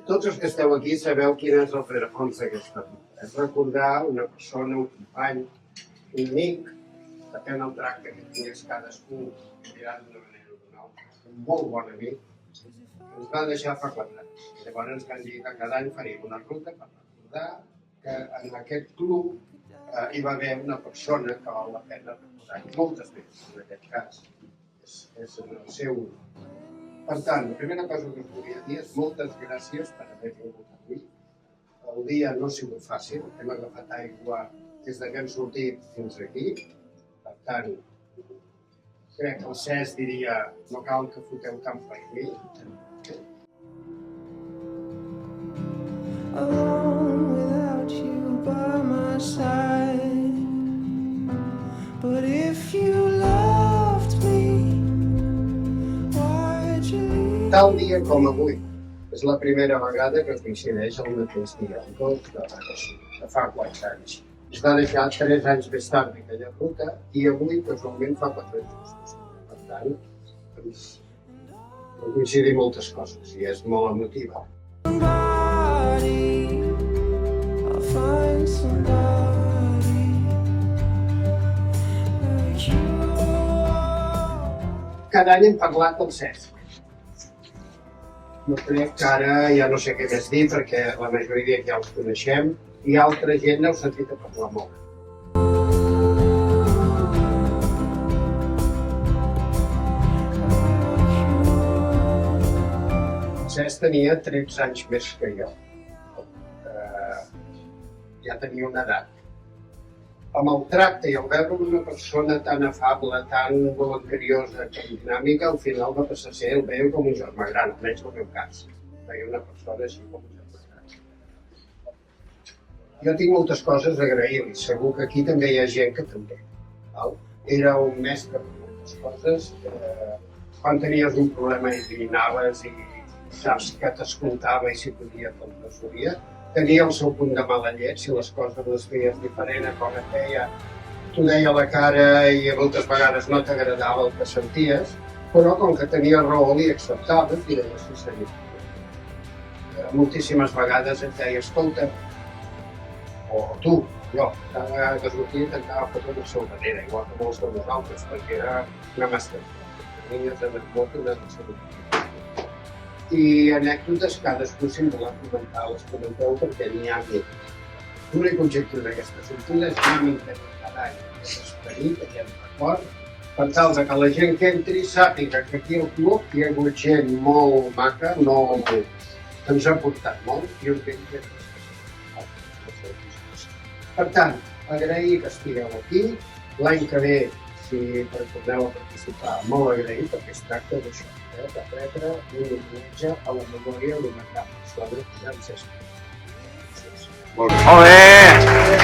Tots els que esteu aquí sabeu quin és el rerefons d'aquesta ruta. És recordar una persona, un company, un amic, depèn del tracte que tingués cadascú, mirar d'una manera o d'una altra. Un molt bon amic que ens va deixar fa 4 anys. Llavors ens van dir que cada any faríem una ruta per recordar que en aquest club hi va haver una persona que val la pena recordar. Moltes veces, en aquest cas, és en el seu honor. Per tant, la primera cosa que us volia dir és moltes gràcies per haver vingut avui. El dia no ha sigut fàcil, hem agafat aigua des que hem sortit fins aquí. Per tant, crec que el Cesc diria no cal que foteu tant per mi. Alone without you by my side. But if you loved me, why'd you leave? Tal dia com avui, és la primera vegada que coincideix el mateix dia, el 2 de maig, que fa 4 anys. Es va deixar 3 anys més tard aquella ruta i avui casualment fa 4 anys. Per tant, doncs, coincidim moltes coses i és molt emotiva. I'll find somebody like you. Cada any hem parlat del Cesc. Jo crec que ara ja no sé què més dir perquè la majoria ja els coneixem i altra gent n'heu sentit a parlar molt. El Cesc tenia 13 anys més que jo. Ja tenia una edat. Amb el tracte i el veure una persona tan afable, tan voluntariosa, tan dinàmica, al final va passar a ser el veu com un germà gran, almenys en el meu cas. Veia una persona així com un germà gran. Jo tinc moltes coses a agrair-li, segur que aquí també hi ha gent que també. Era un mestre per moltes coses. Quan tenies un problema i anaves i saps que t'escoltava i si podia te'l resolia. Tenia el seu punt de mala llet, si les coses les feies diferent a com et feia, t'ho deia a la cara i moltes vegades no t'agradava el que senties, però com que tenia raó li acceptaves i deia sí senyor. Moltíssimes vegades et deia escolta, o tu, jo, cada vegada que sortia intentava fer-ho de la seva manera, igual que molts de nosaltres, perquè era una mascareta. Tenies en el mot una mascareta. I anècdotes, cadascú si en voleu comentar, les comenteu perquè n'hi ha més. L'únic objectiu d'aquesta sortida és anar mantenint cada any aquest esperit, aquest record, per tal que la gent que entri sàpiga que aquí al club hi ha hagut gent molt maca, que ens ha portat molt i un ben que per tant, agrair que estigueu aquí. L'any que ve, si torneu a participar, molt agraït perquè es tracta d'això. De retre un homenatge a la memòria d'una gran persona que ja ens és. Molt bé!